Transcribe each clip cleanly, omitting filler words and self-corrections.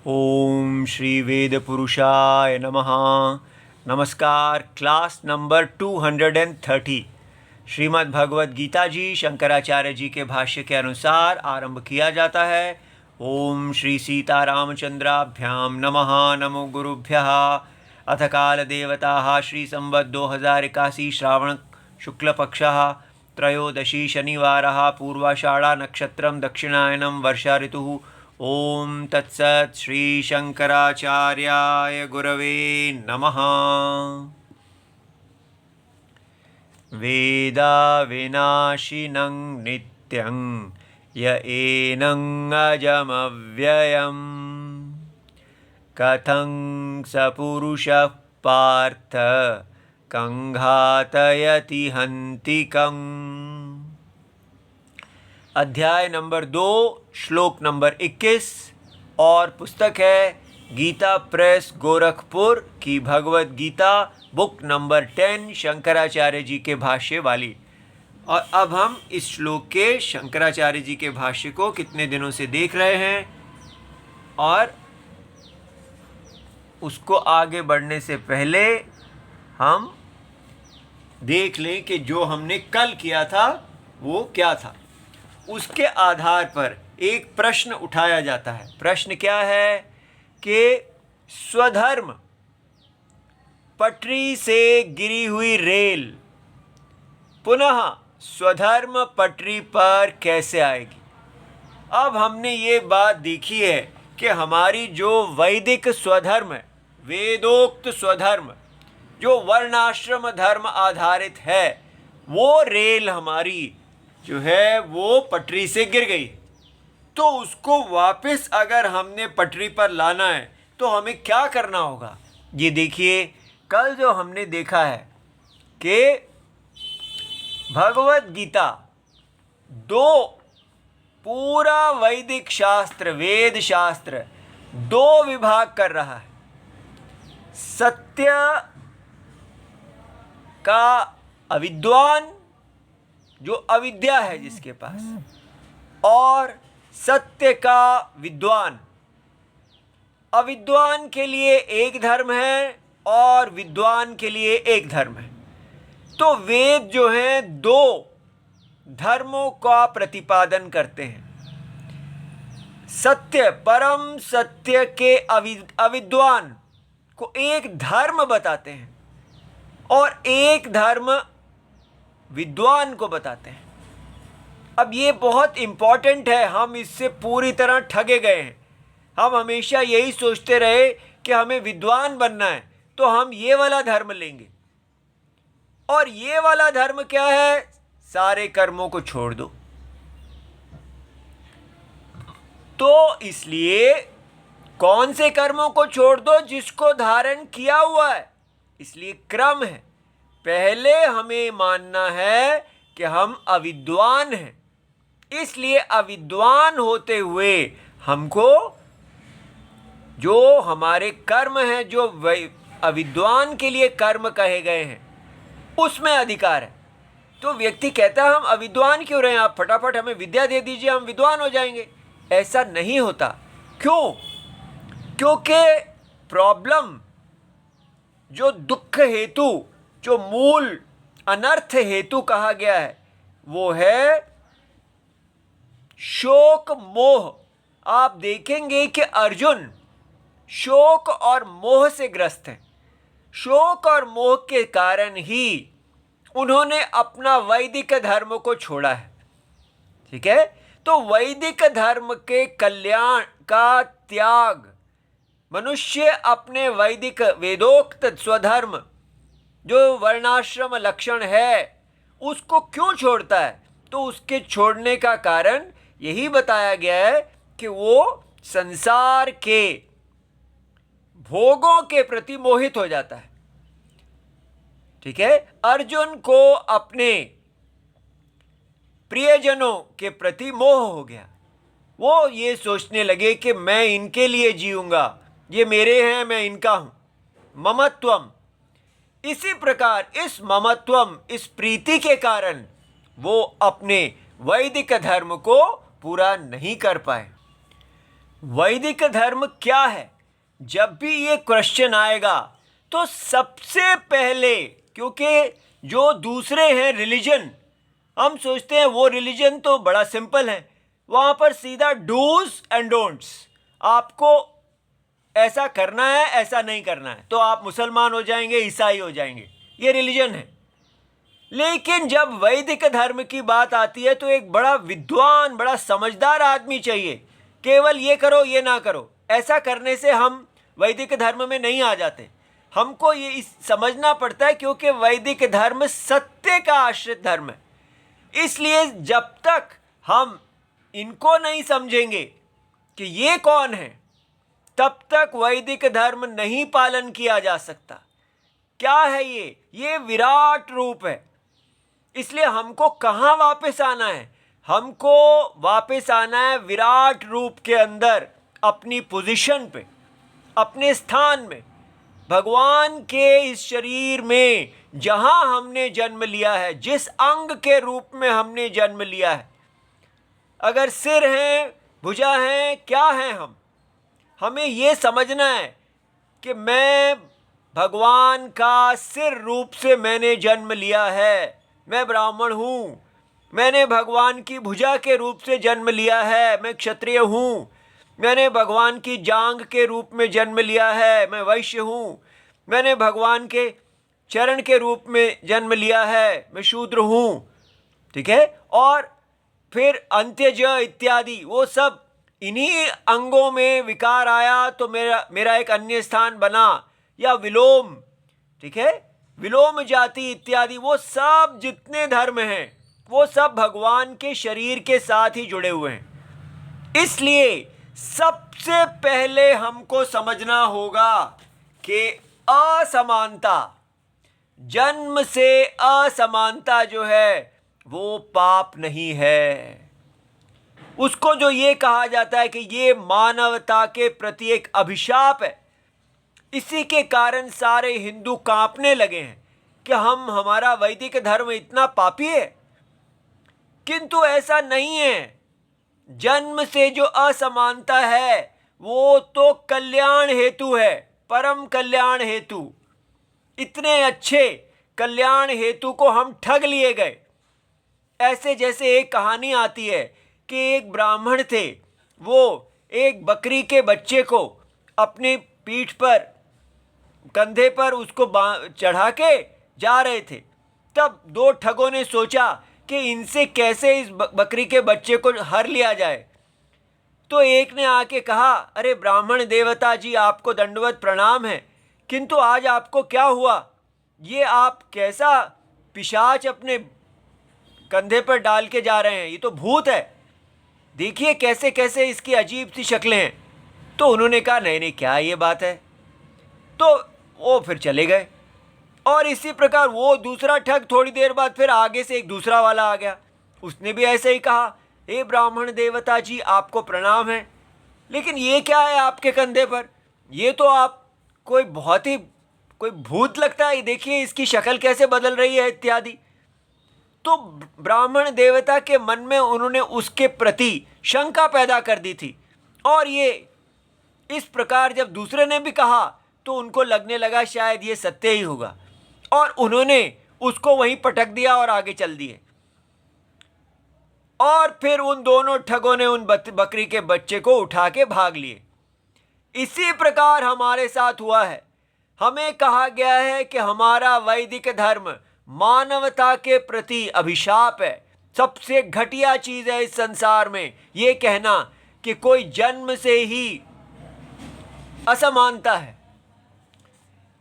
ओम श्री वेद पुरुषाय नमः। नमस्कार। क्लास नंबर 230 श्रीमद् भगवद गीता जी शंकराचार्य जी के भाष्य के अनुसार आरंभ किया जाता है। ओम श्री सीतारामचंद्राभ्याम नमः। नमो गुरुभ्यः। अथ काल देवता श्री संवत् 2081 श्रावण शुक्ल पक्षः त्रयोदशी शनिवारः पूर्वाषाढ़ा नक्षत्रं दक्षिणायनं वर्षा ऋतुः। ओम तत्सत् श्री शंकराचार्याय गुरवे नमः। वेदा विनाशिनं नित्यं य एनं अजमव्ययम् कथं स पुरुषः पार्थ कं घातयति हन्तिकम्। अध्याय नंबर 2 श्लोक नंबर 21 और पुस्तक है गीता प्रेस गोरखपुर की भगवद गीता बुक नंबर 10 शंकराचार्य जी के भाष्य वाली। और अब हम इस श्लोक के शंकराचार्य जी के भाष्य को कितने दिनों से देख रहे हैं और उसको आगे बढ़ने से पहले हम देख लें कि जो हमने कल किया था वो क्या था। उसके आधार पर एक प्रश्न उठाया जाता है। प्रश्न क्या है कि स्वधर्म पटरी से गिरी हुई रेल पुनः स्वधर्म पटरी पर कैसे आएगी। अब हमने ये बात देखी है कि हमारी जो वैदिक स्वधर्म है, वेदोक्त स्वधर्म जो वर्णाश्रम धर्म आधारित है, वो रेल हमारी जो है वो पटरी से गिर गई। तो उसको वापस अगर हमने पटरी पर लाना है तो हमें क्या करना होगा। ये देखिए, कल जो हमने देखा है कि भगवद गीता पूरा वैदिक शास्त्र वेद शास्त्र 2 विभाग कर रहा है। सत्य का अविद्वान जो अविद्या है जिसके पास, और सत्य का विद्वान। अविद्वान के लिए एक धर्म है और विद्वान के लिए एक धर्म है। तो वेद जो हैं 2 धर्मों का प्रतिपादन करते हैं। सत्य परम सत्य के अविद्वान को एक धर्म बताते हैं और एक धर्म विद्वान को बताते हैं। अब ये बहुत इंपॉर्टेंट है, हम इससे पूरी तरह ठगे गए हैं। हम हमेशा यही सोचते रहे कि हमें विद्वान बनना है तो हम ये वाला धर्म लेंगे, और ये वाला धर्म क्या है, सारे कर्मों को छोड़ दो। तो इसलिए कौन से कर्मों को छोड़ दो, जिसको धारण किया हुआ है। इसलिए क्रम है, पहले हमें मानना है कि हम अविद्वान हैं। इसलिए अविद्वान होते हुए हमको जो हमारे कर्म हैं, जो अविद्वान के लिए कर्म कहे गए हैं, उसमें अधिकार है। तो व्यक्ति कहता है हम अविद्वान क्यों रहे हैं, आप फटाफट हमें विद्या दे दीजिए, हम विद्वान हो जाएंगे। ऐसा नहीं होता। क्यों? क्योंकि प्रॉब्लम जो दुख हेतु, जो मूल अनर्थ हेतु कहा गया है, वो है शोक मोह। आप देखेंगे कि अर्जुन शोक और मोह से ग्रस्त हैं। शोक और मोह के कारण ही उन्होंने अपना वैदिक धर्म को छोड़ा है। ठीक है, तो वैदिक धर्म के कल्याण का त्याग मनुष्य अपने वैदिक वेदोक्त स्वधर्म जो वर्णाश्रम लक्षण है उसको क्यों छोड़ता है। तो उसके छोड़ने का कारण यही बताया गया है कि वो संसार के भोगों के प्रति मोहित हो जाता है। ठीक है, अर्जुन को अपने प्रियजनों के प्रति मोह हो गया। वो ये सोचने लगे कि मैं इनके लिए जीऊंगा, ये मेरे हैं, मैं इनका हूं। ममत्वम। इसी प्रकार इस ममत्वम, इस प्रीति के कारण वो अपने वैदिक धर्म को पूरा नहीं कर पाए। वैदिक धर्म क्या है, जब भी ये क्वेश्चन आएगा तो सबसे पहले, क्योंकि जो दूसरे हैं रिलीजन, हम सोचते हैं वो रिलीजन तो बड़ा सिंपल है, वहाँ पर सीधा डूज एंड डोंट्स, आपको ऐसा करना है ऐसा नहीं करना है, तो आप मुसलमान हो जाएंगे, ईसाई हो जाएंगे, ये रिलीजन है। लेकिन जब वैदिक धर्म की बात आती है तो एक बड़ा विद्वान, बड़ा समझदार आदमी चाहिए। केवल ये करो ये ना करो, ऐसा करने से हम वैदिक धर्म में नहीं आ जाते। हमको ये समझना पड़ता है, क्योंकि वैदिक धर्म सत्य का आश्रित धर्म है। इसलिए जब तक हम इनको नहीं समझेंगे कि ये कौन है, तब तक वैदिक धर्म नहीं पालन किया जा सकता। क्या है ये विराट रूप है। इसलिए हमको कहाँ वापस आना है? हमको वापस आना है विराट रूप के अंदर, अपनी पोजीशन पे, अपने स्थान में, भगवान के इस शरीर में जहाँ हमने जन्म लिया है, जिस अंग के रूप में हमने जन्म लिया है। अगर सिर है, भुजा है, क्या है हमें ये समझना है कि मैं भगवान का सिर रूप से मैंने जन्म लिया है, मैं ब्राह्मण हूँ। मैंने भगवान की भुजा के रूप से जन्म लिया है, मैं क्षत्रिय हूँ। मैंने भगवान की जांग के रूप में जन्म लिया है, मैं वैश्य हूँ। मैंने भगवान के चरण के रूप में जन्म लिया है, मैं शूद्र हूँ। ठीक है। और फिर अंत्यज इत्यादि, वो सब इन्हीं अंगों में विकार आया तो मेरा एक अन्य स्थान बना, या विलोम। ठीक है, विलोम जाति इत्यादि, वो सब जितने धर्म हैं वो सब भगवान के शरीर के साथ ही जुड़े हुए हैं। इसलिए सबसे पहले हमको समझना होगा कि असमानता, जन्म से असमानता जो है वो पाप नहीं है। उसको जो ये कहा जाता है कि ये मानवता के प्रति एक अभिशाप है, इसी के कारण सारे हिंदू कांपने लगे हैं कि हमारा वैदिक धर्म इतना पापी है। किंतु ऐसा नहीं है। जन्म से जो असमानता है वो तो कल्याण हेतु है, परम कल्याण हेतु। इतने अच्छे कल्याण हेतु को हम ठग लिए गए। ऐसे जैसे एक कहानी आती है कि एक ब्राह्मण थे, वो एक बकरी के बच्चे को अपनी पीठ पर, कंधे पर उसको चढ़ा के जा रहे थे। तब दो ठगों ने सोचा कि इनसे कैसे इस बकरी के बच्चे को हर लिया जाए। तो एक ने आके कहा, अरे ब्राह्मण देवता जी, आपको दंडवत प्रणाम है, किंतु आज आपको क्या हुआ? ये आप कैसा पिशाच अपने कंधे पर डाल के जा रहे हैं? ये तो भूत है, देखिए कैसे कैसे इसकी अजीब सी शक्लें हैं। तो उन्होंने कहा, नहीं नहीं, क्या ये बात है? तो वो फिर चले गए। और इसी प्रकार वो दूसरा ठग थोड़ी देर बाद फिर आगे से एक दूसरा वाला आ गया, उसने भी ऐसे ही कहा, हे ब्राह्मण देवता जी, आपको प्रणाम है, लेकिन ये क्या है आपके कंधे पर? ये तो आप कोई भूत लगता है, देखिए इसकी शक्ल कैसे बदल रही है इत्यादि। तो ब्राह्मण देवता के मन में उन्होंने उसके प्रति शंका पैदा कर दी थी। और ये इस प्रकार जब दूसरे ने भी कहा तो उनको लगने लगा शायद ये सत्य ही होगा, और उन्होंने उसको वहीं पटक दिया और आगे चल दिए। और फिर उन दोनों ठगों ने उन बकरी के बच्चे को उठा के भाग लिए। इसी प्रकार हमारे साथ हुआ है। हमें कहा गया है कि हमारा वैदिक धर्म मानवता के प्रति अभिशाप है। सबसे घटिया चीज है इस संसार में ये कहना कि कोई जन्म से ही असमानता है।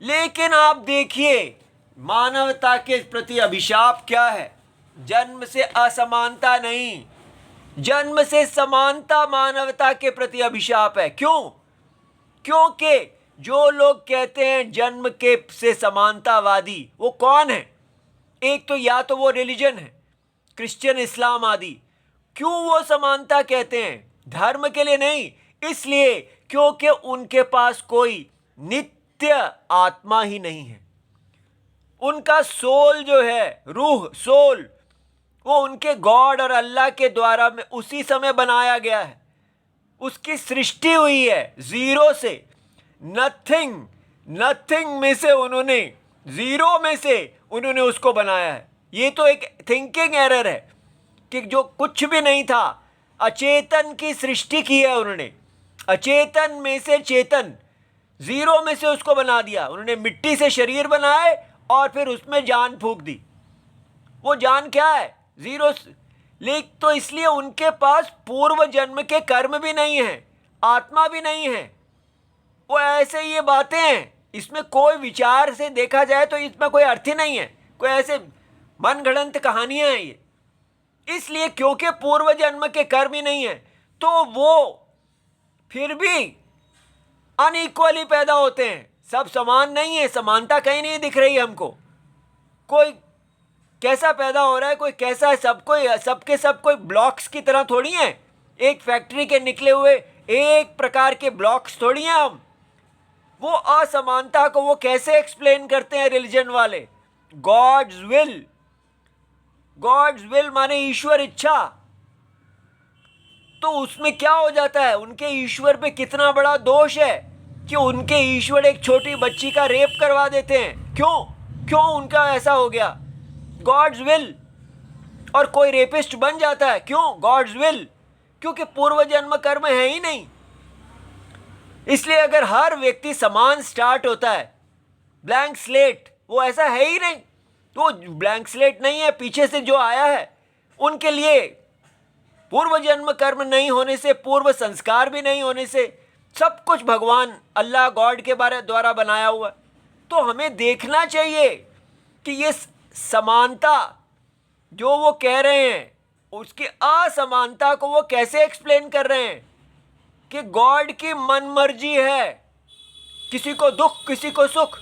लेकिन आप देखिए मानवता के प्रति अभिशाप क्या है। जन्म से असमानता नहीं, जन्म से समानता मानवता के प्रति अभिशाप है। क्यों? क्योंकि जो लोग कहते हैं जन्म के से समानतावादी, वो कौन है? एक तो या तो वो रिलीजन है, क्रिश्चियन, इस्लाम आदि। क्यों वो समानता कहते हैं? धर्म के लिए नहीं, इसलिए क्योंकि उनके पास कोई नित्य आत्मा ही नहीं है। उनका सोल जो है, रूह, सोल, वो उनके गॉड और अल्लाह के द्वारा में उसी समय बनाया गया है। उसकी सृष्टि हुई है जीरो से, नथिंग में से उन्होंने, जीरो में से उन्होंने उसको बनाया है। ये तो एक थिंकिंग एरर है कि जो कुछ भी नहीं था, अचेतन की सृष्टि की है उन्होंने, अचेतन में से चेतन, जीरो में से उसको बना दिया उन्होंने। मिट्टी से शरीर बनाए और फिर उसमें जान फूंक दी। वो जान क्या है? जीरो। लेकिन तो इसलिए उनके पास पूर्व जन्म के कर्म भी नहीं है, आत्मा भी नहीं है। वो ऐसे ये बातें हैं, इसमें कोई विचार से देखा जाए तो इसमें कोई अर्थ ही नहीं है, कोई ऐसे मनगढ़ंत कहानियां हैं ये। इसलिए क्योंकि पूर्व जन्म के कर्म ही नहीं है तो वो फिर भी अनइक्वली पैदा होते हैं। सब समान नहीं है, समानता कहीं नहीं दिख रही हमको। कोई कैसा पैदा हो रहा है, कोई कैसा है, सबके सब कोई ब्लॉक्स की तरह थोड़ी हैं। एक फैक्ट्री के निकले हुए एक प्रकार के ब्लॉक्स थोड़ी हैं हम। वो असमानता को वो कैसे एक्सप्लेन करते हैं रिलीजन वाले? गॉड्स विल, गॉड्स विल माने ईश्वर इच्छा। तो उसमें क्या हो जाता है? उनके ईश्वर पे कितना बड़ा दोष है कि उनके ईश्वर एक छोटी बच्ची का रेप करवा देते हैं। क्यों उनका ऐसा हो गया? God's will. और कोई रेपिस्ट बन जाता है, क्यों? God's will. क्योंकि पूर्व जन्म कर्म है ही नहीं। इसलिए अगर हर व्यक्ति समान स्टार्ट होता है, ब्लैंक स्लेट, वो ऐसा है ही नहीं। तो ब्लैंक स्लेट नहीं है, पीछे से जो आया है उनके लिए पूर्व जन्म कर्म नहीं होने से, पूर्व संस्कार भी नहीं होने से, सब कुछ भगवान अल्लाह गॉड के द्वारा बनाया हुआ। तो हमें देखना चाहिए कि ये समानता जो वो कह रहे हैं, उसकी असमानता को वो कैसे एक्सप्लेन कर रहे हैं कि गॉड की मनमर्जी है, किसी को दुख किसी को सुख।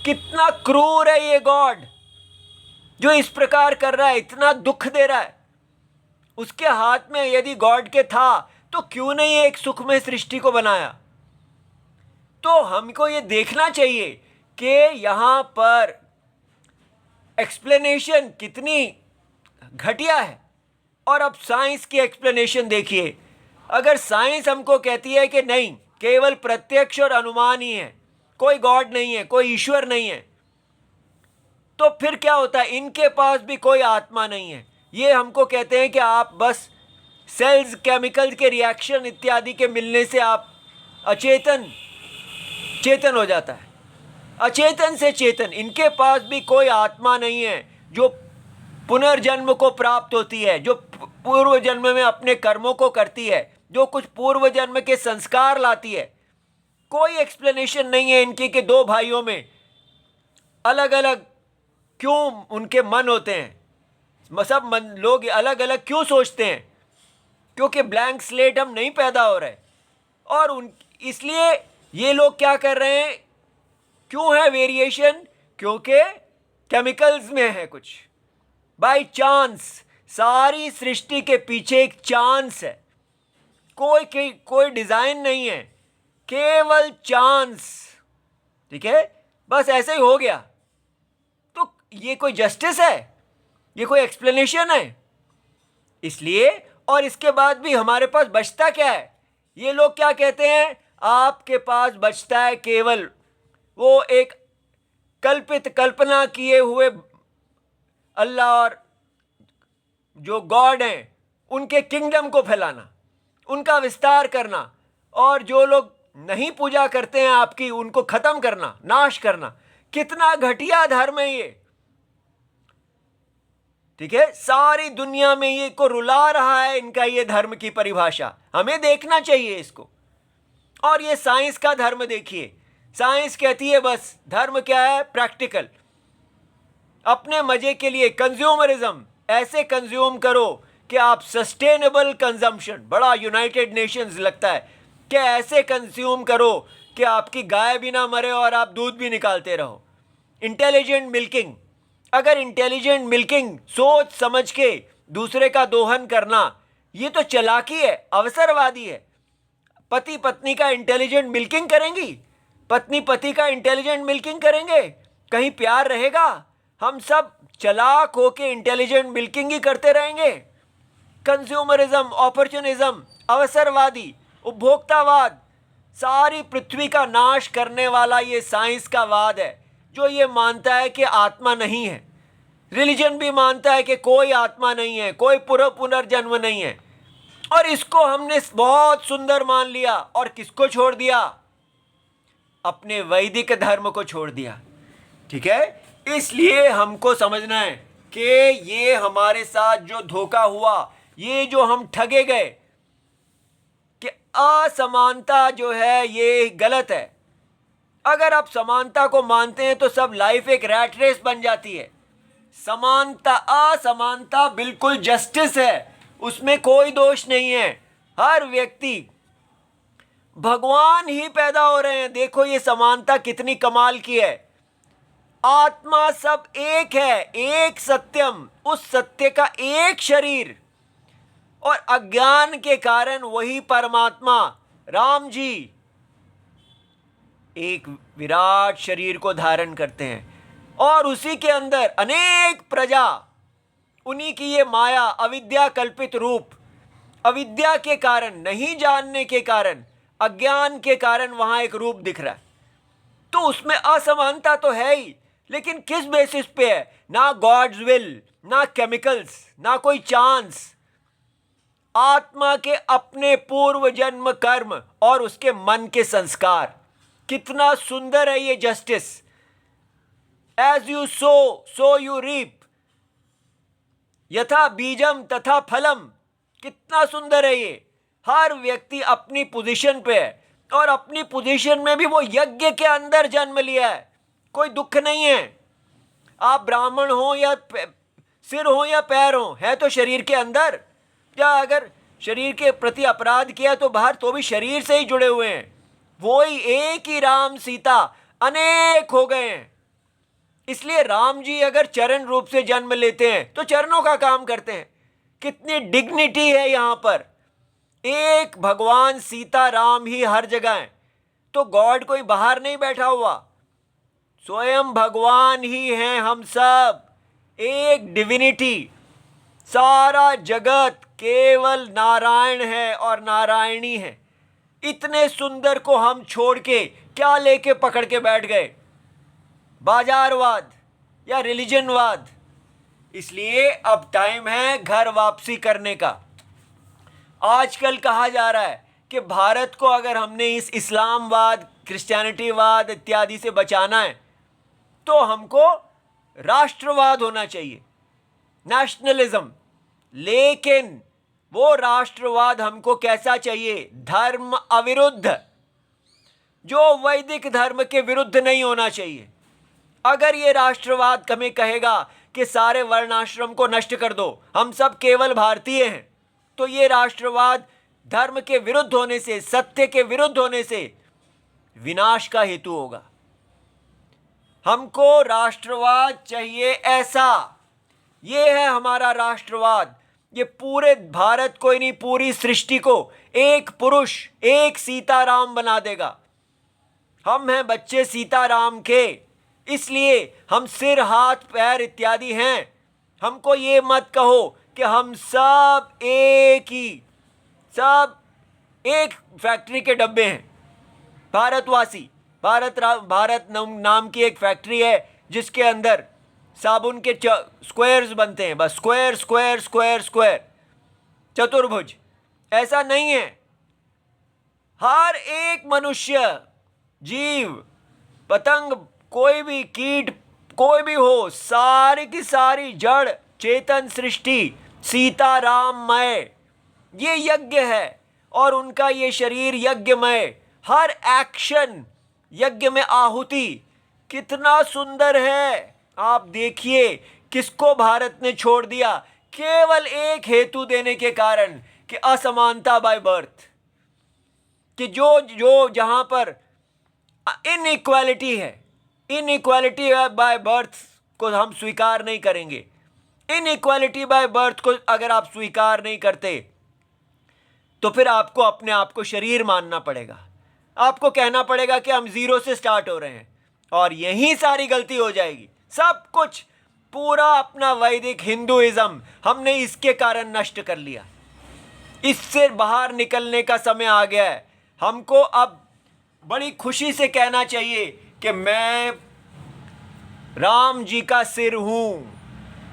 कितना क्रूर है ये गॉड जो इस प्रकार कर रहा है, इतना दुख दे रहा है। उसके हाथ में यदि गॉड के था तो क्यों नहीं एक सुखमय सृष्टि को बनाया? तो हमको ये देखना चाहिए कि यहां पर एक्सप्लेनेशन कितनी घटिया है। और अब साइंस की एक्सप्लेनेशन देखिए। अगर साइंस हमको कहती है कि नहीं, केवल प्रत्यक्ष और अनुमान ही है, कोई गॉड नहीं है, कोई ईश्वर नहीं है, तो फिर क्या होता है? इनके पास भी कोई आत्मा नहीं है। ये हमको कहते हैं कि आप बस सेल्स, केमिकल्स के रिएक्शन इत्यादि के मिलने से आप अचेतन चेतन हो जाता है, अचेतन से चेतन। इनके पास भी कोई आत्मा नहीं है जो पुनर्जन्म को प्राप्त होती है, जो पूर्व जन्म में अपने कर्मों को करती है, जो कुछ पूर्व जन्म के संस्कार लाती है। कोई एक्सप्लेनेशन नहीं है इनकी कि दो भाइयों में अलग अलग क्यों उनके मन होते हैं, सब लोग अलग अलग क्यों सोचते हैं? क्योंकि ब्लैंक स्लेट हम नहीं पैदा हो रहे। और इसलिए ये लोग क्या कर रहे हैं? क्यों है वेरिएशन? क्योंकि केमिकल्स में है कुछ, बाय चांस। सारी सृष्टि के पीछे एक चांस है, कोई डिजाइन नहीं है, केवल चांस। ठीक है, बस ऐसे ही हो गया। तो ये कोई जस्टिस है? ये कोई एक्सप्लेनेशन है? इसलिए और इसके बाद भी हमारे पास बचता क्या है? ये लोग क्या कहते हैं? आपके पास बचता है केवल वो एक कल्पना किए हुए अल्लाह और जो गॉड हैं उनके किंगडम को फैलाना, उनका विस्तार करना, और जो लोग नहीं पूजा करते हैं आपकी, उनको खत्म करना, नाश करना। कितना घटिया धर्म है ये। ठीक है, सारी दुनिया में ये को रुला रहा है इनका ये धर्म की परिभाषा। हमें देखना चाहिए इसको। और ये साइंस का धर्म देखिए, साइंस कहती है बस धर्म क्या है? प्रैक्टिकल, अपने मजे के लिए कंज्यूमरिज्म। ऐसे कंज्यूम करो कि आप सस्टेनेबल कंजम्पशन, बड़ा यूनाइटेड नेशंस लगता है कि ऐसे कंज्यूम करो कि आपकी गाय भी ना मरे और आप दूध भी निकालते रहो। Intelligent milking. अगर इंटेलिजेंट मिल्किंग, सोच समझ के दूसरे का दोहन करना, ये तो चालाकी है, अवसरवादी है। पति पत्नी का इंटेलिजेंट मिल्किंग करेंगी, पत्नी पति का इंटेलिजेंट मिल्किंग करेंगे, कहीं प्यार रहेगा? हम सब चालाक होके इंटेलिजेंट मिल्किंग ही करते रहेंगे। कंज्यूमरिज्म, अपॉर्चुनिज्म, अवसरवादी, उपभोक्तावाद सारी पृथ्वी का नाश करने वाला ये साइंस का वाद है, जो ये मानता है कि आत्मा नहीं है। रिलीजन भी मानता है कि कोई आत्मा नहीं है, कोई पुनर्जन्म नहीं है। और इसको हमने बहुत सुंदर मान लिया और किसको छोड़ दिया? अपने वैदिक धर्म को छोड़ दिया। ठीक है, इसलिए हमको समझना है कि ये हमारे साथ जो धोखा हुआ, ये जो हम ठगे गए कि असमानता जो है ये गलत है। अगर आप समानता को मानते हैं तो सब लाइफ एक रैट रेस बन जाती है। समानता, असमानता बिल्कुल जस्टिस है, उसमें कोई दोष नहीं है। हर व्यक्ति, भगवान ही पैदा हो रहे हैं। देखो ये समानता कितनी कमाल की है। आत्मा सब एक है, एक सत्यम, उस सत्य का एक शरीर, और अज्ञान के कारण वही परमात्मा राम जी एक विराट शरीर को धारण करते हैं और उसी के अंदर अनेक प्रजा, उन्हीं की ये माया, अविद्या कल्पित रूप, अविद्या के कारण, नहीं जानने के कारण, अज्ञान के कारण वहां एक रूप दिख रहा है। तो उसमें असमानता तो है ही, लेकिन किस बेसिस पे है? ना गॉड्स विल, ना केमिकल्स, ना कोई चांस, आत्मा के अपने पूर्व जन्म कर्म और उसके मन के संस्कार। कितना सुंदर है ये justice. As you sow you reap, यथा बीजम तथा फलम। कितना सुंदर है ये। हर व्यक्ति अपनी पोजीशन पे है और अपनी पोजीशन में भी वो यज्ञ के अंदर जन्म लिया है। कोई दुख नहीं है। आप ब्राह्मण हो या सिर हो या पैर हो, है तो शरीर के अंदर। या अगर शरीर के प्रति अपराध किया तो बाहर, तो भी शरीर से ही जुड़े हुए हैं। वो ही एक ही राम सीता अनेक हो गए हैं। इसलिए राम जी अगर चरण रूप से जन्म लेते हैं तो चरणों का काम करते हैं। कितनी डिग्निटी है यहां पर। एक भगवान सीता राम ही हर जगह है, तो गॉड कोई बाहर नहीं बैठा हुआ, स्वयं भगवान ही हैं हम सब। एक डिविनिटी, सारा जगत केवल नारायण है और नारायणी है। इतने सुंदर को हम छोड़ के क्या लेके पकड़ के बैठ गए? बाजारवाद या रिलीजनवाद। इसलिए अब टाइम है घर वापसी करने का। आजकल कहा जा रहा है कि भारत को अगर हमने इस इस्लामवाद, क्रिश्चियनिटीवाद इत्यादि से बचाना है तो हमको राष्ट्रवाद होना चाहिए, नेशनलिज्म। लेकिन वो राष्ट्रवाद हमको कैसा चाहिए? धर्म अविरुद्ध, जो वैदिक धर्म के विरुद्ध नहीं होना चाहिए। अगर ये राष्ट्रवाद हमें कहेगा कि सारे वर्णाश्रम को नष्ट कर दो, हम सब केवल भारतीय हैं, तो ये राष्ट्रवाद धर्म के विरुद्ध होने से, सत्य के विरुद्ध होने से विनाश का हेतु होगा। हमको राष्ट्रवाद चाहिए ऐसा। ये है हमारा राष्ट्रवाद। ये पूरे भारत को ही नहीं, पूरी सृष्टि को एक पुरुष, एक सीताराम बना देगा। हम हैं बच्चे सीताराम के, इसलिए हम सिर, हाथ, पैर इत्यादि हैं। हमको ये मत कहो कि हम सब एक ही, सब एक फैक्ट्री के डब्बे हैं। भारतवासी, भारत नाम की एक फैक्ट्री है जिसके अंदर साबुन के स्क्वायर्स बनते हैं, बस स्क्वायर स्क्वायर स्क्वायर स्क्वायर, चतुर्भुज। ऐसा नहीं है। हर एक मनुष्य, जीव, पतंग, कोई भी कीट, कोई भी हो, सारी की सारी जड़ चेतन सृष्टि सीताराममय, ये यज्ञ है और उनका ये शरीर यज्ञमय। हर एक्शन यज्ञ में आहुति। कितना सुंदर है। आप देखिए किसको भारत ने छोड़ दिया, केवल एक हेतु देने के कारण कि असमानता बाय बर्थ, कि जो जहां पर इनइक्वालिटी है, इनइक्वालिटी बाय बर्थ को हम स्वीकार नहीं करेंगे। इनइक्वालिटी बाय बर्थ को अगर आप स्वीकार नहीं करते तो फिर आपको अपने आप को शरीर मानना पड़ेगा। आपको कहना पड़ेगा कि हम जीरो से स्टार्ट हो रहे हैं, और यही सारी गलती हो जाएगी। सब कुछ, पूरा अपना वैदिक हिंदुइज्म हमने इसके कारण नष्ट कर लिया। इससे बाहर निकलने का समय आ गया है। हमको अब बड़ी खुशी से कहना चाहिए कि मैं राम जी का सिर हूँ,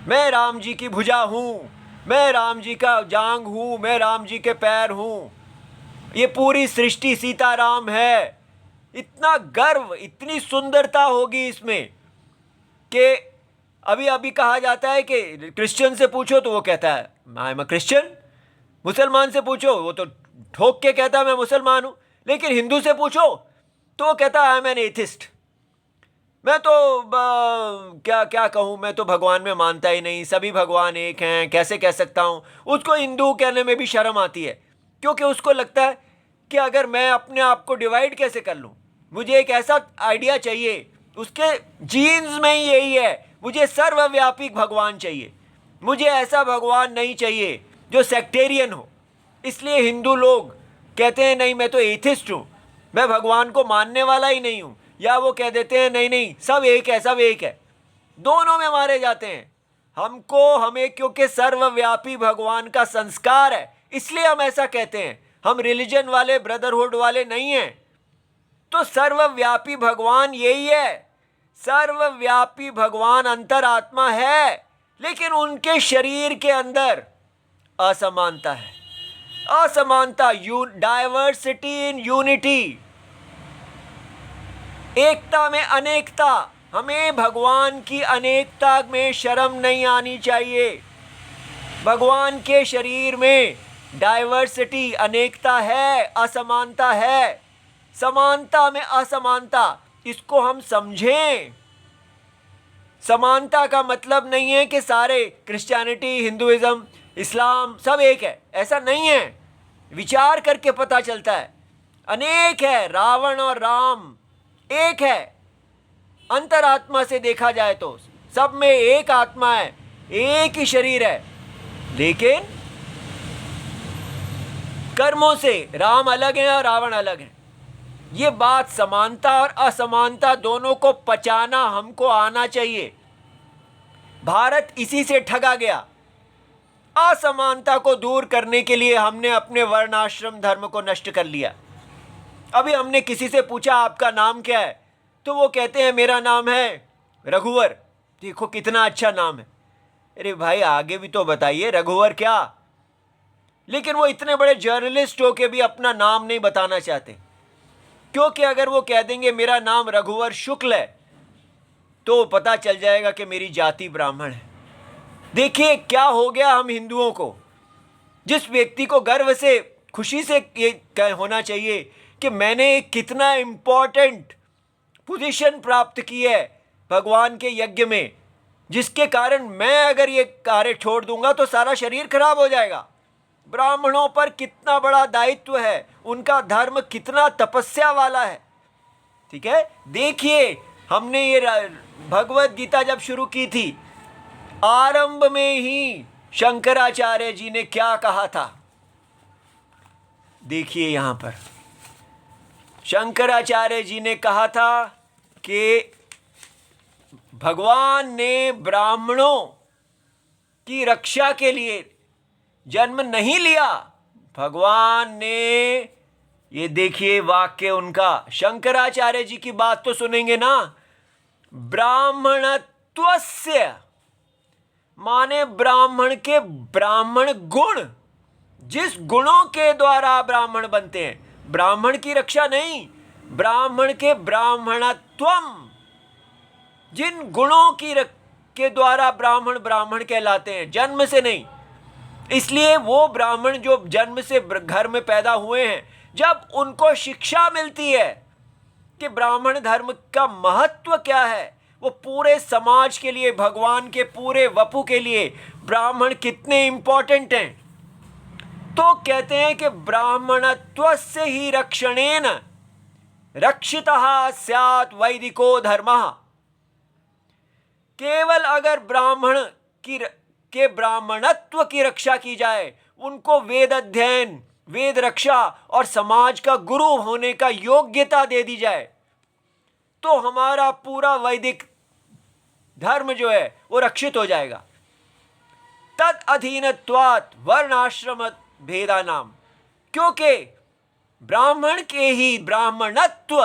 मैं राम जी की भुजा हूँ, मैं राम जी का जांग हूँ, मैं राम जी के पैर हूँ, ये पूरी सृष्टि सीताराम है। इतना गर्व, इतनी सुंदरता होगी इसमें कि अभी अभी कहा जाता है कि क्रिश्चियन से पूछो तो वो कहता है आई एम अ क्रिश्चियन, मुसलमान से पूछो वो तो ठोक के कहता है मैं मुसलमान हूँ, लेकिन हिंदू से पूछो तो वो कहता है आई एम एन एथिस्ट। मैं तो क्या क्या कहूँ, मैं तो भगवान में मानता ही नहीं, सभी भगवान एक हैं, कैसे कह सकता हूँ। उसको हिंदू कहने में भी शर्म आती है, क्योंकि उसको लगता है कि अगर मैं अपने आप को डिवाइड कैसे कर लूँ, मुझे एक ऐसा आइडिया चाहिए, उसके जीन्स में ही यही है, मुझे सर्वव्यापी भगवान चाहिए, मुझे ऐसा भगवान नहीं चाहिए जो सेक्टेरियन हो। इसलिए हिंदू लोग कहते हैं नहीं मैं तो एथिस्ट हूँ, मैं भगवान को मानने वाला ही नहीं हूँ, या वो कह देते हैं नहीं नहीं सब एक है, सब एक है। दोनों में मारे जाते हैं। हमें क्योंकि सर्वव्यापी भगवान का संस्कार है इसलिए हम ऐसा कहते हैं। हम रिलीजन वाले, ब्रदरहुड वाले नहीं हैं। तो सर्वव्यापी भगवान यही है, सर्वव्यापी भगवान अंतरात्मा है, लेकिन उनके शरीर के अंदर असमानता है। असमानता, डाइवर्सिटी इन यूनिटी, एकता में अनेकता। हमें भगवान की अनेकता में शर्म नहीं आनी चाहिए। भगवान के शरीर में डाइवर्सिटी, अनेकता है, असमानता है। समानता में असमानता, इसको हम समझें। समानता का मतलब नहीं है कि सारे क्रिश्चियनिटी, हिंदुइज्म, इस्लाम सब एक है, ऐसा नहीं है। विचार करके पता चलता है अनेक है। रावण और राम एक है। अंतरात्मा से देखा जाए तो सब में एक आत्मा है, एक ही शरीर है, लेकिन कर्मों से राम अलग है और रावण अलग है। ये बात, समानता और असमानता दोनों को पचाना हमको आना चाहिए। भारत इसी से ठगा गया। असमानता को दूर करने के लिए हमने अपने वर्णाश्रम धर्म को नष्ट कर लिया। अभी हमने किसी से पूछा आपका नाम क्या है, तो वो कहते हैं मेरा नाम है रघुवर। देखो कितना अच्छा नाम है। अरे भाई आगे भी तो बताइए रघुवर क्या। लेकिन वो इतने बड़े जर्नलिस्ट हो के भी अपना नाम नहीं बताना चाहते, क्योंकि अगर वो कह देंगे मेरा नाम रघुवर शुक्ल है तो पता चल जाएगा कि मेरी जाति ब्राह्मण है। देखिए क्या हो गया हम हिंदुओं को। जिस व्यक्ति को गर्व से, खुशी से ये होना चाहिए कि मैंने कितना इंपॉर्टेंट पोजीशन प्राप्त की है भगवान के यज्ञ में, जिसके कारण मैं अगर ये कार्य छोड़ दूंगा तो सारा शरीर खराब हो जाएगा। ब्राह्मणों पर कितना बड़ा दायित्व है, उनका धर्म कितना तपस्या वाला है। ठीक है, देखिए हमने ये भगवत गीता जब शुरू की थी, आरंभ में ही शंकराचार्य जी ने क्या कहा था। देखिए यहां पर शंकराचार्य जी ने कहा था कि भगवान ने ब्राह्मणों की रक्षा के लिए जन्म नहीं लिया। भगवान ने, ये देखिए वाक्य उनका, शंकराचार्य जी की बात तो सुनेंगे ना। ब्राह्मणत्वस्य माने ब्राह्मण के ब्राह्मण गुण, जिस गुणों के द्वारा ब्राह्मण बनते हैं। ब्राह्मण की रक्षा नहीं, ब्राह्मण के ब्राह्मणत्वम, जिन गुणों के द्वारा ब्राह्मण ब्राह्मण कहलाते हैं, जन्म से नहीं। इसलिए वो ब्राह्मण जो जन्म से घर में पैदा हुए हैं, जब उनको शिक्षा मिलती है कि ब्राह्मण धर्म का महत्व क्या है, वो पूरे समाज के लिए, भगवान के पूरे वपु के लिए ब्राह्मण कितने इंपॉर्टेंट हैं, तो कहते हैं कि ब्राह्मणत्वस्य ही रक्षणेन रक्षितः स्यात् वैदिको धर्मः। केवल अगर ब्राह्मण के ब्राह्मणत्व की रक्षा की जाए, उनको वेद अध्ययन, वेद रक्षा और समाज का गुरु होने का योग्यता दे दी जाए, तो हमारा पूरा वैदिक धर्म जो है वो रक्षित हो जाएगा। तद अधीनत्वात् वर्णाश्रम भेदा नाम, क्योंकि ब्राह्मण के ही ब्राह्मणत्व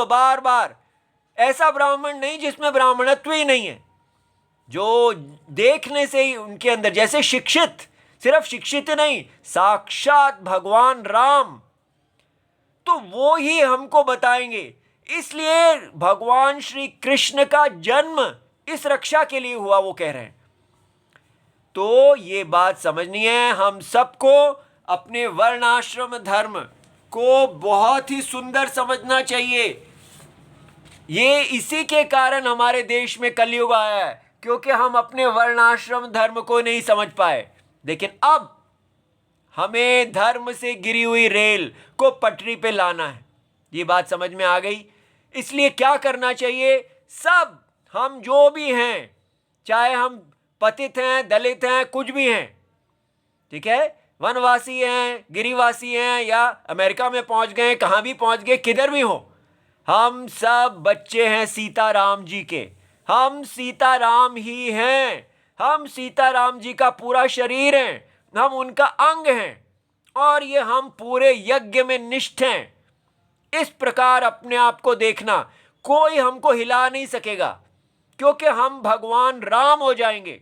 बार बार, ऐसा ब्राह्मण नहीं जिसमें ब्राह्मणत्व ही नहीं है, जो देखने से ही उनके अंदर, जैसे शिक्षित, सिर्फ शिक्षित नहीं, साक्षात भगवान राम, तो वो ही हमको बताएंगे। इसलिए भगवान श्री कृष्ण का जन्म इस रक्षा के लिए हुआ, वो कह रहे हैं। तो ये बात समझनी है हम सबको, अपने वर्णाश्रम धर्म को बहुत ही सुंदर समझना चाहिए। ये इसी के कारण हमारे देश में कलयुग आया है, क्योंकि हम अपने वर्णाश्रम धर्म को नहीं समझ पाए। लेकिन अब हमें धर्म से गिरी हुई रेल को पटरी पे लाना है, ये बात समझ में आ गई। इसलिए क्या करना चाहिए, सब हम जो भी हैं, चाहे हम पतित हैं, दलित हैं, कुछ भी हैं, ठीक है, वनवासी हैं, गिरिवासी हैं, या अमेरिका में पहुंच गए, कहां भी पहुंच गए, किधर भी हो, हम सब बच्चे हैं सीताराम जी के। हम सीताराम ही हैं, हम सीताराम जी का पूरा शरीर हैं, हम उनका अंग हैं, और ये हम पूरे यज्ञ में निष्ठ हैं। इस प्रकार अपने आप को देखना, कोई हमको हिला नहीं सकेगा, क्योंकि हम भगवान राम हो जाएंगे।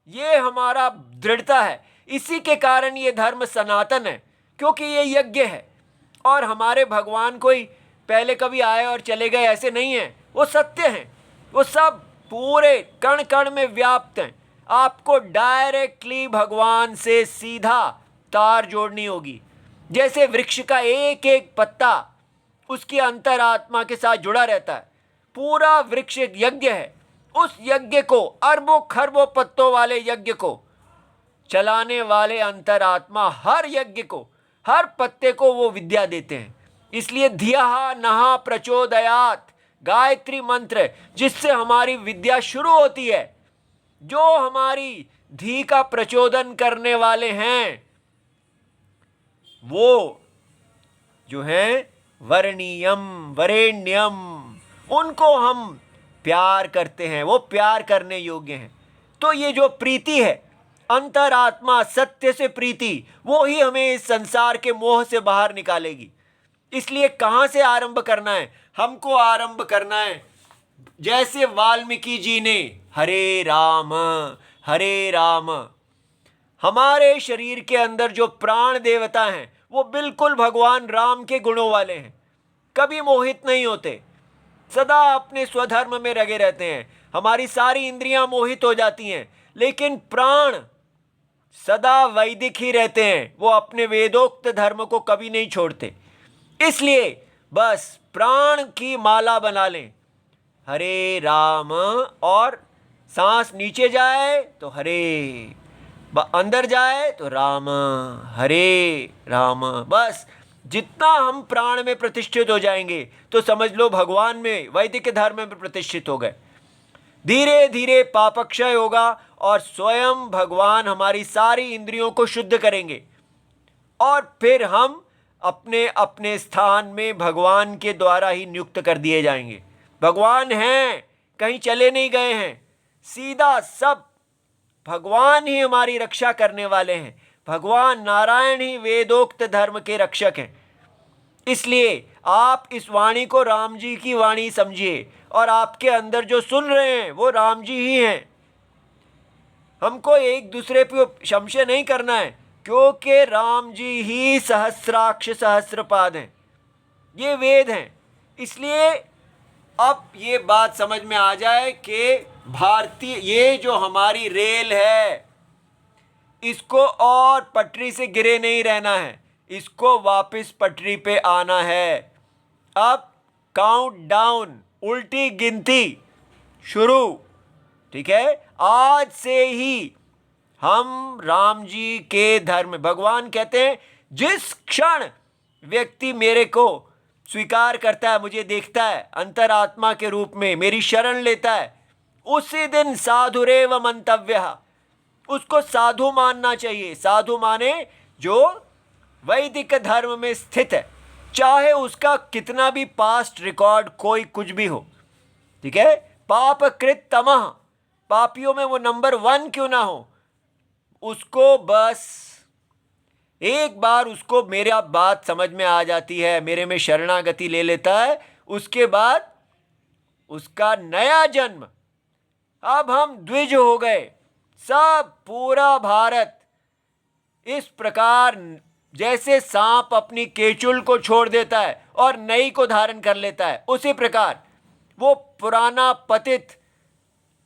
ये हमारा दृढ़ता है। इसी के कारण ये धर्म सनातन है, क्योंकि ये यज्ञ है, और हमारे भगवान कोई पहले कभी आए और चले गए ऐसे नहीं है, वो सत्य हैं, वो सब पूरे कण कण में व्याप्त हैं। आपको डायरेक्टली भगवान से सीधा तार जोड़नी होगी। जैसे वृक्ष का एक एक पत्ता उसकी अंतरात्मा के साथ जुड़ा रहता है, पूरा वृक्ष एक यज्ञ है। उस यज्ञ को, अरबों खरबों पत्तों वाले यज्ञ को चलाने वाले अंतरात्मा हर यज्ञ को, हर पत्ते को वो विद्या देते हैं। इसलिए धिया नहा प्रचोदयात गायत्री मंत्र, जिससे हमारी विद्या शुरू होती है, जो हमारी धी का प्रचोदन करने वाले हैं, वो जो हैं वरणीयम वरेण्यम, उनको हम प्यार करते हैं, वो प्यार करने योग्य हैं। तो ये जो प्रीति है, अंतरात्मा सत्य से प्रीति, वो ही हमें इस संसार के मोह से बाहर निकालेगी। इसलिए कहां से आरंभ करना है, हमको आरंभ करना है जैसे वाल्मीकि जी ने हरे राम हरे राम। हमारे शरीर के अंदर जो प्राण देवता हैं, वो बिल्कुल भगवान राम के गुणों वाले हैं, कभी मोहित नहीं होते, सदा अपने स्वधर्म में लगे रहते हैं। हमारी सारी इंद्रियां मोहित हो जाती हैं, लेकिन प्राण सदा वैदिक ही रहते हैं, वो अपने वेदोक्त धर्म को कभी नहीं छोड़ते। इसलिए बस प्राण की माला बना लें, हरे राम, और सांस नीचे जाए तो हरे, अंदर जाए तो राम, हरे राम। बस जितना हम प्राण में प्रतिष्ठित हो जाएंगे तो समझ लो भगवान में, वैदिक धर्म में प्रतिष्ठित हो गए। धीरे धीरे पापक्षय होगा और स्वयं भगवान हमारी सारी इंद्रियों को शुद्ध करेंगे, और फिर हम अपने अपने स्थान में भगवान के द्वारा ही नियुक्त कर दिए जाएंगे। भगवान हैं, कहीं चले नहीं गए हैं, सीधा सब भगवान ही हमारी रक्षा करने वाले हैं। भगवान नारायण ही वेदोक्त धर्म के रक्षक हैं। इसलिए आप इस वाणी को राम जी की वाणी समझिए, और आपके अंदर जो सुन रहे हैं वो राम जी ही हैं। हमको एक दूसरे पे संशय नहीं करना है, क्योंकि राम जी ही सहस्राक्ष सहस्रपाद हैं, ये वेद हैं। इसलिए अब ये बात समझ में आ जाए कि भारतीय ये जो हमारी रेल है, इसको और पटरी से गिरे नहीं रहना है, इसको वापस पटरी पे आना है। अब काउंट डाउन, उल्टी गिनती शुरू, ठीक है। आज से ही हम राम जी के धर्म, भगवान कहते हैं जिस क्षण व्यक्ति मेरे को स्वीकार करता है, मुझे देखता है अंतरात्मा के रूप में, मेरी शरण लेता है, उसी दिन साधुरेव मंतव्यः, उसको साधु मानना चाहिए। साधु माने जो वैदिक धर्म में स्थित है, चाहे उसका कितना भी पास्ट रिकॉर्ड कोई कुछ भी हो, ठीक है। पाप कृत तमः, पापियों में वो नंबर 1 क्यों ना हो, उसको बस एक बार उसको मेरा बात समझ में आ जाती है, मेरे में शरणागति ले लेता है, उसके बाद उसका नया जन्म। अब हम द्विज हो गए, सब पूरा भारत इस प्रकार जैसे सांप अपनी केचुल को छोड़ देता है और नई को धारण कर लेता है, उसी प्रकार वो पुराना पतित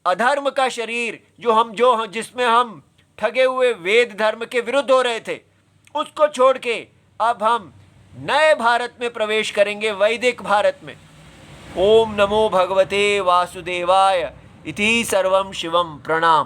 अधर्म का शरीर जो जिसमें हम ठगे हुए वेद धर्म के विरुद्ध हो रहे थे, उसको छोड़ के अब हम नए भारत में प्रवेश करेंगे, वैदिक भारत में। ओम नमो भगवते वासुदेवाय इति सर्वं शिवम प्रणाम।